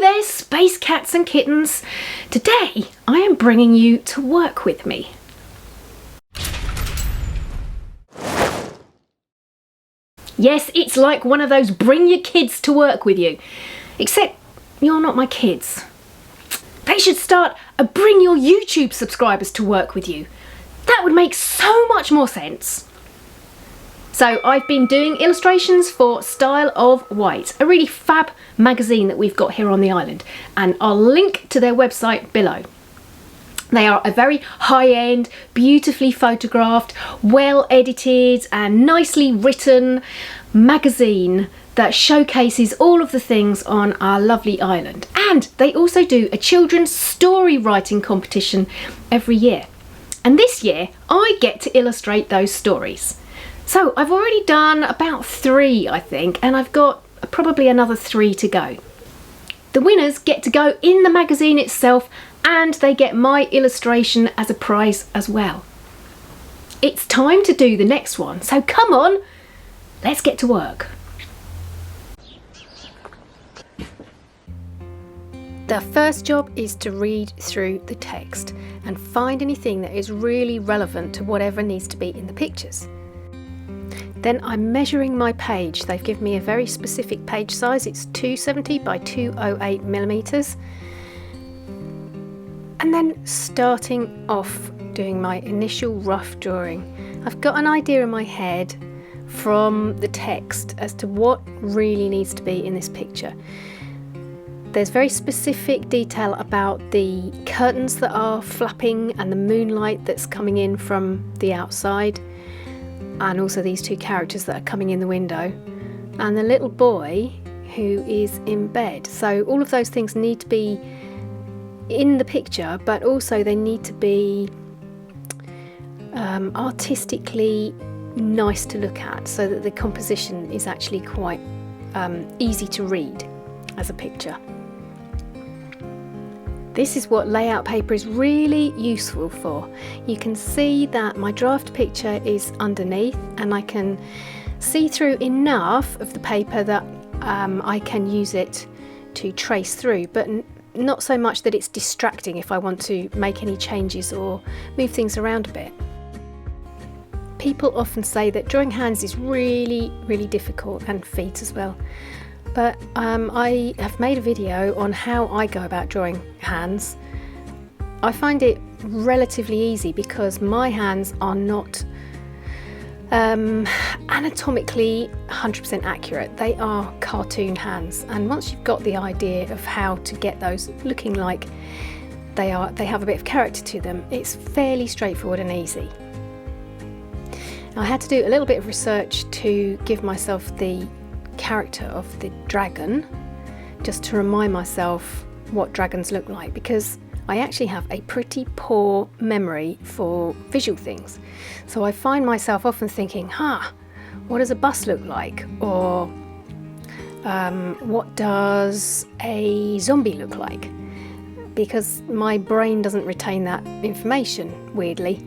Hello there, space cats and kittens. Today I am bringing you to work with me. Yes, it's like one of those bring your kids to work with you, except you're not my kids. They should start a bring your YouTube subscribers to work with you. That would make so much more sense. So I've been doing illustrations for Style of Wight, a really fab magazine that we've got here on the island, and I'll link to their website below. They are a very high-end, beautifully photographed, well edited and nicely written magazine that showcases all of the things on our lovely island. And they also do a children's story writing competition every year. And this year I get to illustrate those stories. So I've already done about 3, I think, and I've got probably another 3 to go. The winners get to go in the magazine itself, and they get my illustration as a prize as well. It's time to do the next one, so come on, let's get to work. The first job is to read through the text and find anything that is really relevant to whatever needs to be in the pictures. Then I'm measuring my page. They've given me a very specific page size. It's 270 by 208 millimeters. And then starting off doing my initial rough drawing. I've got an idea in my head from the text as to what really needs to be in this picture. There's very specific detail about the curtains that are flapping and the moonlight that's coming in from the outside, and also these 2 characters that are coming in the window, and the little boy who is in bed. So all of those things need to be in the picture, but also they need to be artistically nice to look at, so that the composition is actually quite easy to read as a picture. This is what layout paper is really useful for. You can see that my draft picture is underneath, and I can see through enough of the paper that I can use it to trace through, but not so much that it's distracting if I want to make any changes or move things around a bit. People often say that drawing hands is really, really difficult, and feet as well. But I have made a video on how I go about drawing hands. I find it relatively easy because my hands are not anatomically 100% accurate. They are cartoon hands, and once you've got the idea of how to get those looking like they have a bit of character to them, it's fairly straightforward and easy. I had to do a little bit of research to give myself the character of the dragon, just to remind myself what dragons look like, because I actually have a pretty poor memory for visual things. So I find myself often thinking, what does a bus look like? Or what does a zombie look like? Because my brain doesn't retain that information, weirdly.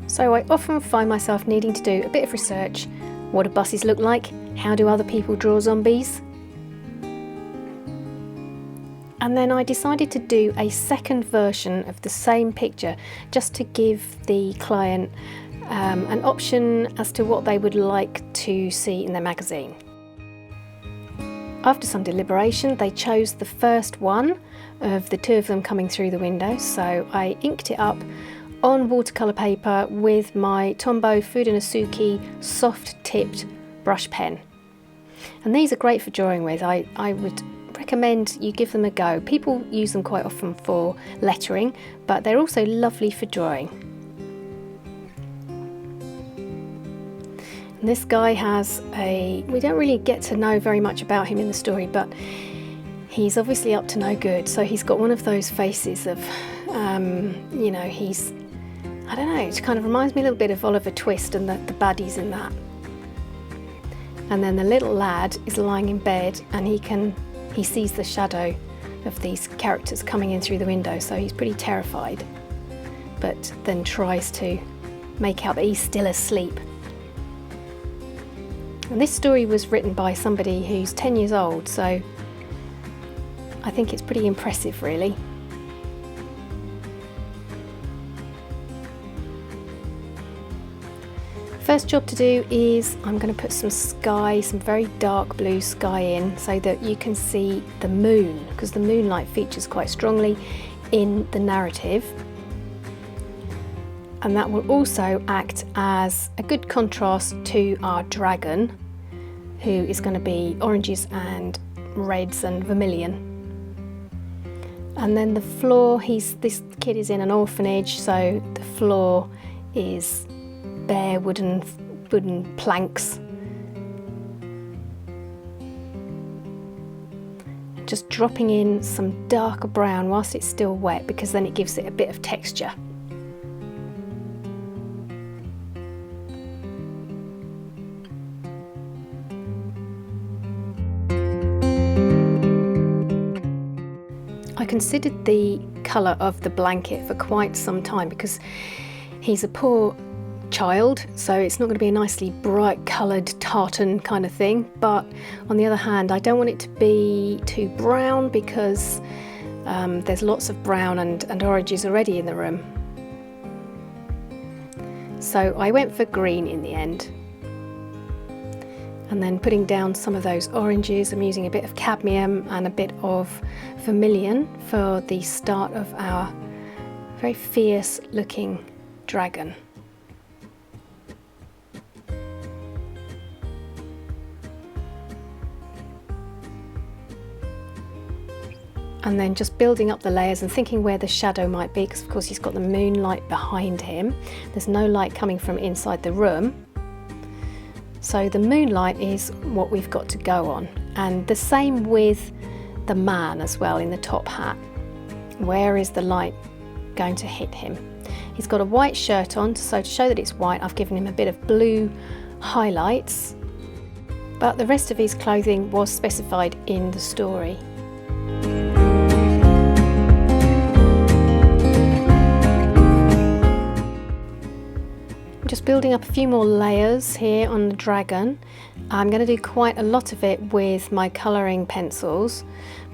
So I often find myself needing to do a bit of research. What do buses look like? How do other people draw zombies? And then I decided to do a second version of the same picture, just to give the client an option as to what they would like to see in their magazine. After some deliberation, they chose the first one of the 2 of them coming through the window, so I inked it up on watercolour paper with my Tombow Fudenosuke soft-tipped brush pen. And these are great for drawing with. I would recommend you give them a go. People use them quite often for lettering, but they're also lovely for drawing. And this guy has we don't really get to know very much about him in the story, but he's obviously up to no good. So he's got one of those faces of, you know, I don't know, it kind of reminds me a little bit of Oliver Twist and the baddies in that. And then the little lad is lying in bed, and he sees the shadow of these characters coming in through the window, so he's pretty terrified, but then tries to make out that he's still asleep. And this story was written by somebody who's 10 years old, so I think it's pretty impressive, really. First job to do is I'm going to put some sky, some very dark blue sky in so that you can see the moon, because the moonlight features quite strongly in the narrative. And that will also act as a good contrast to our dragon, who is going to be oranges and reds and vermilion. And then the floor, this kid is in an orphanage, so the floor is bare wooden planks. Just dropping in some darker brown whilst it's still wet, because then it gives it a bit of texture. I considered the colour of the blanket for quite some time because he's a poor child, so it's not going to be a nicely bright coloured tartan kind of thing, but on the other hand I don't want it to be too brown because there's lots of brown and oranges already in the room. So I went for green in the end, and then putting down some of those oranges. I'm using a bit of cadmium and a bit of vermilion for the start of our very fierce looking dragon. And then just building up the layers and thinking where the shadow might be, because of course he's got the moonlight behind him. There's no light coming from inside the room. So the moonlight is what we've got to go on. And the same with the man as well in the top hat. Where is the light going to hit him? He's got a white shirt on, so to show that it's white, I've given him a bit of blue highlights. But the rest of his clothing was specified in the story. Just building up a few more layers here on the dragon. I'm going to do quite a lot of it with my colouring pencils,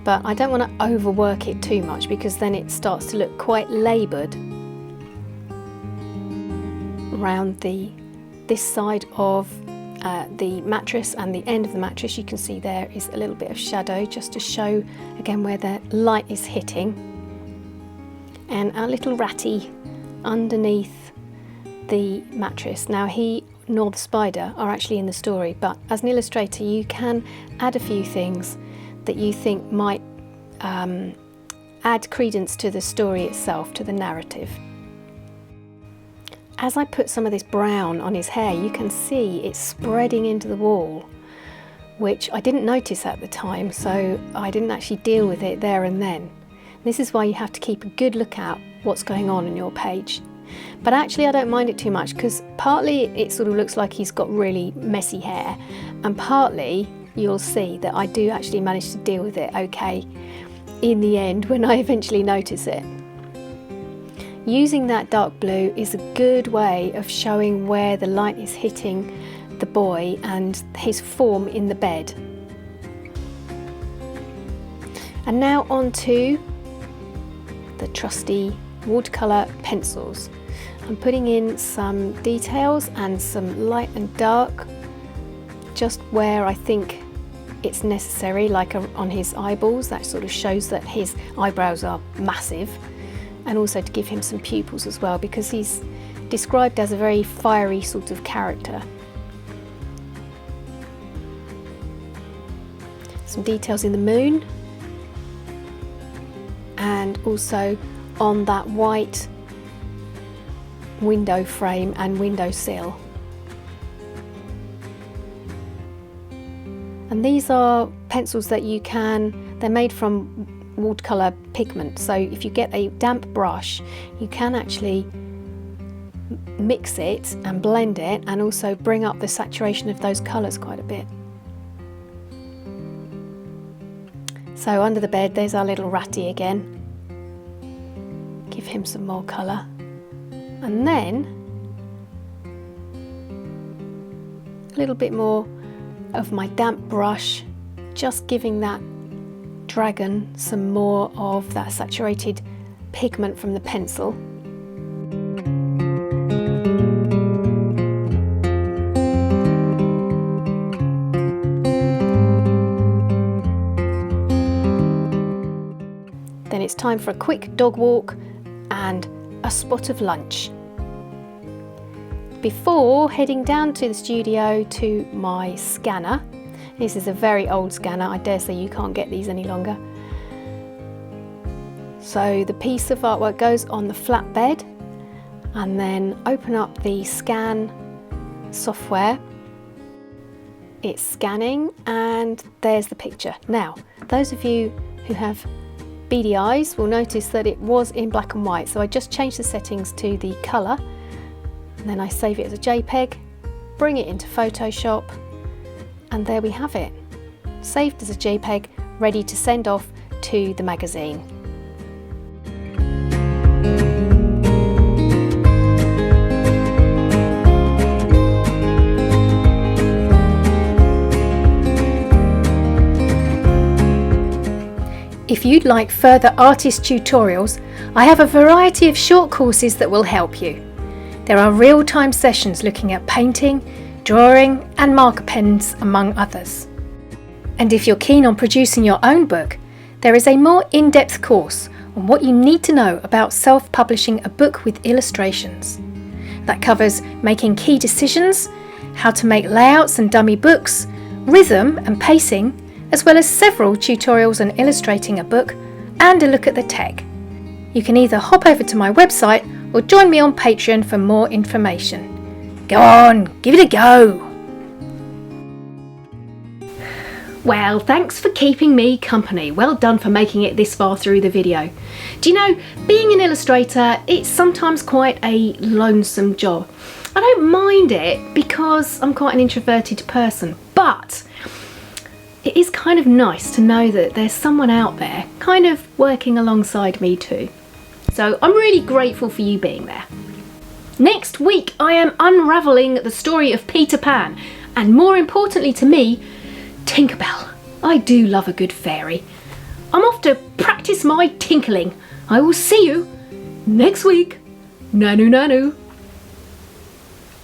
but I don't want to overwork it too much because then it starts to look quite laboured. Around this side of the mattress and the end of the mattress, you can see there is a little bit of shadow just to show again where the light is hitting. And our little ratty underneath the mattress. Now he nor the spider are actually in the story, but as an illustrator you can add a few things that you think might add credence to the story itself, to the narrative. As I put some of this brown on his hair, you can see it's spreading into the wall, which I didn't notice at the time, so I didn't actually deal with it there and then. This is why you have to keep a good lookout what's going on in your page. But actually I don't mind it too much, because partly it sort of looks like he's got really messy hair, and partly you'll see that I do actually manage to deal with it okay in the end when I eventually notice it. Using that dark blue is a good way of showing where the light is hitting the boy and his form in the bed. And now on to the trusty watercolour pencils. I'm putting in some details and some light and dark just where I think it's necessary, like on his eyeballs. That sort of shows that his eyebrows are massive, and also to give him some pupils as well, because he's described as a very fiery sort of character. Some details in the moon, and also on that white window frame and windowsill. And these are pencils that you can, they're made from watercolour pigment, so if you get a damp brush you can actually mix it and blend it and also bring up the saturation of those colours quite a bit. So under the bed there's our little ratty again. Give him some more colour, and then a little bit more of my damp brush, just giving that dragon some more of that saturated pigment from the pencil. Then it's time for a quick dog walk and a spot of lunch before heading down to the studio to my scanner. This is a very old scanner. I dare say you can't get these any longer. So the piece of artwork goes on the flatbed, and then open up the scan software. It's scanning and there's the picture. Now, those of you who have beady eyes will notice that it was in black and white, so I just changed the settings to the colour, and then I save it as a JPEG, bring it into Photoshop, and there we have it, saved as a JPEG, ready to send off to the magazine. If you'd like further artist tutorials, I have a variety of short courses that will help you. There are real-time sessions looking at painting, drawing and marker pens, among others. And if you're keen on producing your own book, there is a more in-depth course on what you need to know about self-publishing a book with illustrations. That covers making key decisions, how to make layouts and dummy books, rhythm and pacing, as well as several tutorials on illustrating a book and a look at the tech. You can either hop over to my website or join me on Patreon for more information. Go on, give it a go! Well, thanks for keeping me company. Well done for making it this far through the video. Do you know, being an illustrator, it's sometimes quite a lonesome job. I don't mind it because I'm quite an introverted person, but it is kind of nice to know that there's someone out there kind of working alongside me too. So I'm really grateful for you being there. Next week I am unravelling the story of Peter Pan, and more importantly to me, Tinkerbell. I do love a good fairy. I'm off to practice my tinkling. I will see you next week. Nanu nanu.